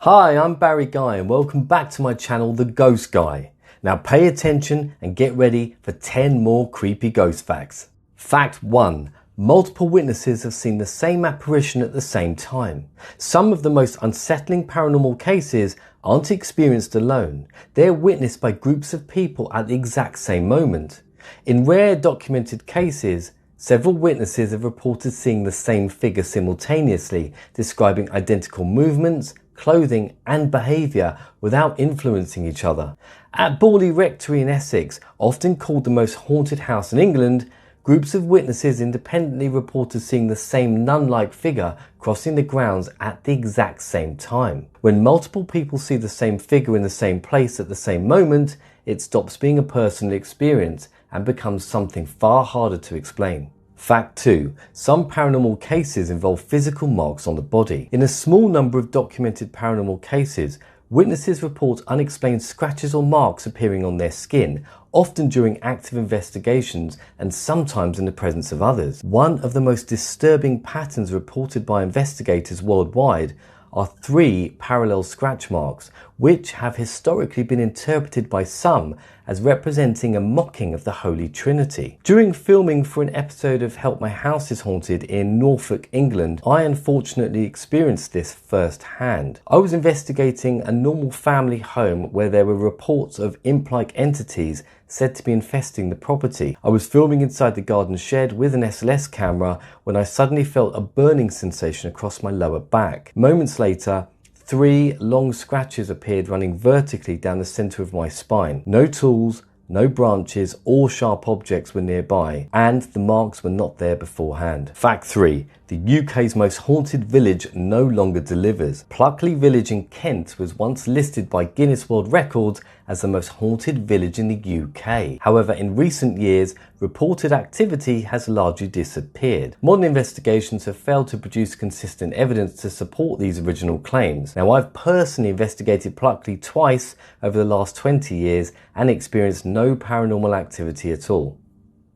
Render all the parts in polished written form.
Hi, I'm Barri Ghai and welcome back to my channel, The Ghost Guy. Now pay attention and get ready for 10 more creepy ghost facts. Fact 1. Multiple witnesses have seen the same apparition at the same time. Some of the most unsettling paranormal cases aren't experienced alone. They're witnessed by groups of people at the exact same moment. In rare documented cases, several witnesses have reported seeing the same figure simultaneously, describing identical movements, clothing and behaviour without influencing each other. At Barri Ghai in Essex, often called the most haunted house in England, groups of witnesses independently reported seeing the same nun-like figure crossing the grounds at the exact same time. When multiple people see the same figure in the same place at the same moment, it stops being a personal experience and becomes something far harder to explain. Fact 2. Some paranormal cases involve physical marks on the body. In a small number of documented paranormal cases, witnesses report unexplained scratches or marks appearing on their skin, often during active investigations and sometimes in the presence of others. One of the most disturbing patterns reported by investigators worldwide are 3 parallel scratch marks, which have historically been interpreted by some as representing a mocking of the Holy Trinity. During filming for an episode of Help My House is Haunted in Norfolk, England, I unfortunately experienced this firsthand. I was investigating a normal family home where there were reports of imp-like entities said to be infesting the property. I was filming inside the garden shed with an SLS camera when I suddenly felt a burning sensation across my lower back. Moments later, 3 long scratches appeared running vertically down the center of my spine. No tools, no branches or sharp objects were nearby, and the marks were not there beforehand. Fact 3. The UK's most haunted village no longer delivers. Pluckley Village in Kent was once listed by Guinness World Records as the most haunted village in the UK. However, in recent years, reported activity has largely disappeared. Modern investigations have failed to produce consistent evidence to support these original claims. Now, I've personally investigated Pluckley twice over the last 20 years and experienced no paranormal activity at all.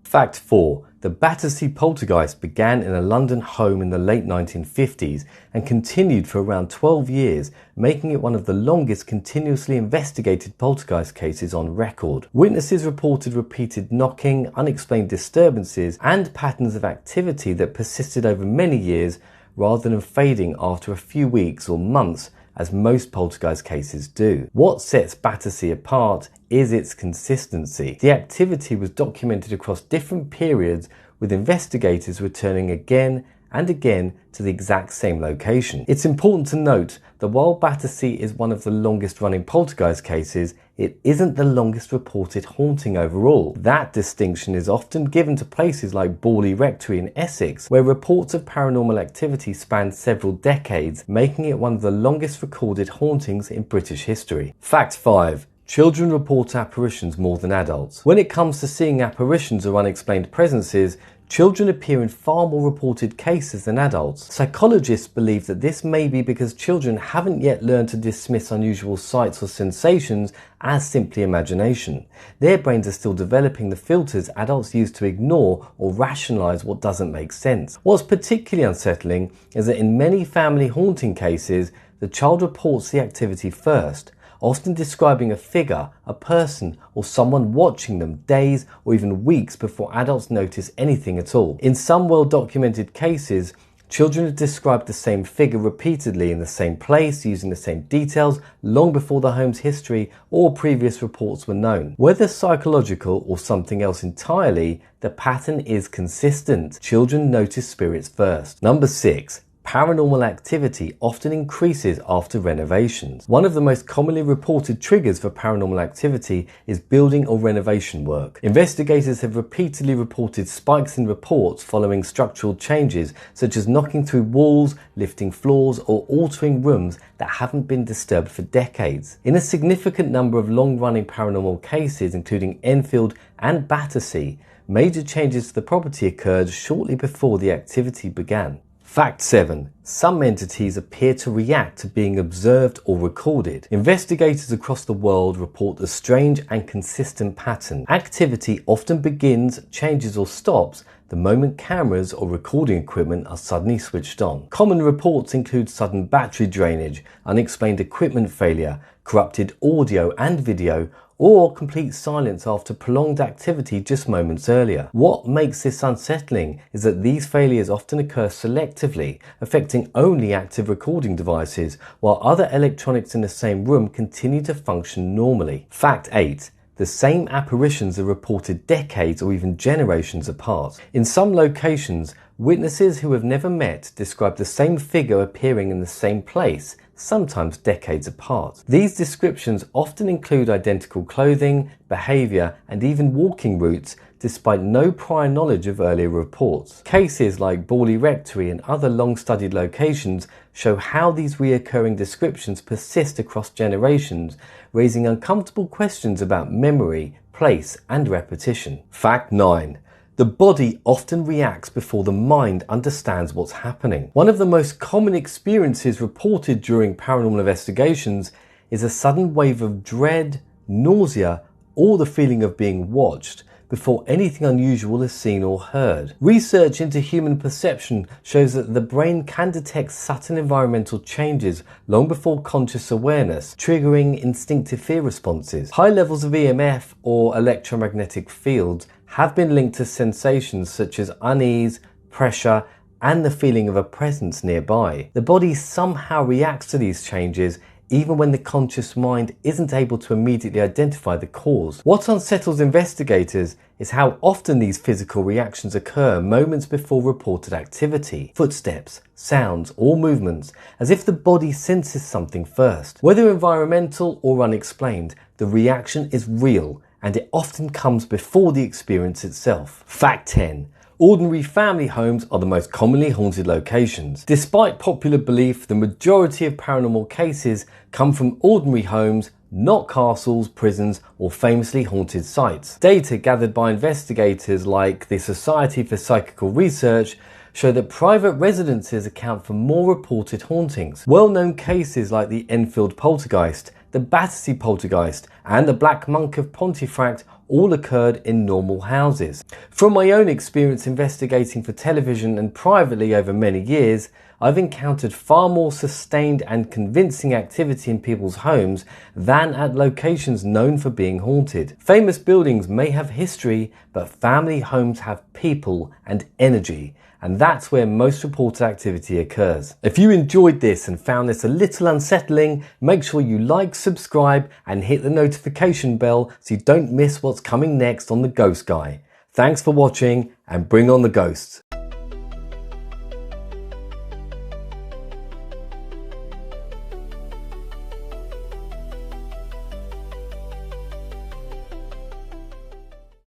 Fact 4. The Battersea poltergeist began in a London home in the late 1950s and continued for around 12 years, making it one of the longest continuously investigated poltergeist cases on record. Witnesses reported repeated knocking, unexplained disturbances, and patterns of activity that persisted over many years rather than fading after a few weeks or months, as most poltergeist cases do. What sets Battersea apart is its consistency. The activity was documented across different periods, with investigators returning again and again to the exact same location. It's important to note that while Battersea is one of the longest running poltergeist cases, it isn't the longest reported haunting overall. That distinction is often given to places like Barri Ghai in Essex, where reports of paranormal activity span several decades, making it one of the longest recorded hauntings in British history. Fact 5. Children report apparitions more than adults. When it comes to seeing apparitions or unexplained presences, children appear in far more reported cases than adults. Psychologists believe that this may be because children haven't yet learned to dismiss unusual sights or sensations as simply imagination. Their brains are still developing the filters adults use to ignore or rationalize what doesn't make sense. What's particularly unsettling is that in many family haunting cases, the child reports the activity first, often describing a figure, a person, or someone watching them days or even weeks before adults notice anything at all. In some well-documented cases, children have described the same figure repeatedly in the same place, using the same details, long before the home's history or previous reports were known. Whether psychological or something else entirely, the pattern is consistent. Children notice spirits first. Number 6. Paranormal activity often increases after renovations. One of the most commonly reported triggers for paranormal activity is building or renovation work. Investigators have repeatedly reported spikes in reports following structural changes, such as knocking through walls, lifting floors, or altering rooms that haven't been disturbed for decades. In a significant number of long-running paranormal cases, including Enfield and Battersea, major changes to the property occurred shortly before the activity began. Fact 7. Some entities appear to react to being observed or recorded. Investigators across the world report a strange and consistent pattern. Activity often begins, changes or stops the moment cameras or recording equipment are suddenly switched on. Common reports include sudden battery drainage, unexplained equipment failure, corrupted audio and video, or complete silence after prolonged activity just moments earlier. What makes this unsettling is that these failures often occur selectively, affecting only active recording devices, while other electronics in the same room continue to function normally. Fact 8. The same apparitions are reported decades or even generations apart. In some locations, witnesses who have never met describe the same figure appearing in the same place, sometimes decades apart. These descriptions often include identical clothing, behavior, and even walking routes, despite no prior knowledge of earlier reports. Cases like Barri Ghai and other long-studied locations show how these reoccurring descriptions persist across generations, raising uncomfortable questions about memory, place, and repetition. Fact 9. The body often reacts before the mind understands what's happening. One of the most common experiences reported during paranormal investigations is a sudden wave of dread, nausea, or the feeling of being watched before anything unusual is seen or heard. Research into human perception shows that the brain can detect subtle environmental changes long before conscious awareness, triggering instinctive fear responses. High levels of EMF or electromagnetic fields have been linked to sensations such as unease, pressure, and the feeling of a presence nearby. The body somehow reacts to these changes even when the conscious mind isn't able to immediately identify the cause. What unsettles investigators is how often these physical reactions occur moments before reported activity, footsteps, sounds, or movements, as if the body senses something first. Whether environmental or unexplained, the reaction is real, and it often comes before the experience itself. Fact 10. Ordinary family homes are the most commonly haunted locations. Despite popular belief, the majority of paranormal cases come from ordinary homes, not castles, prisons, or famously haunted sites. Data gathered by investigators like the Society for Psychical Research show that private residences account for more reported hauntings. Well-known cases like the Enfield poltergeist, the Battersea poltergeist, and the Black Monk of Pontefract all occurred in normal houses. From my own experience investigating for television and privately over many years, I've encountered far more sustained and convincing activity in people's homes than at locations known for being haunted. Famous buildings may have history, but family homes have people and energy, and that's where most reported activity occurs. If you enjoyed this and found this a little unsettling, make sure you like, subscribe, and hit the notification bell so you don't miss what's coming next on The Ghost Guy. Thanks for watching, and bring on the ghosts.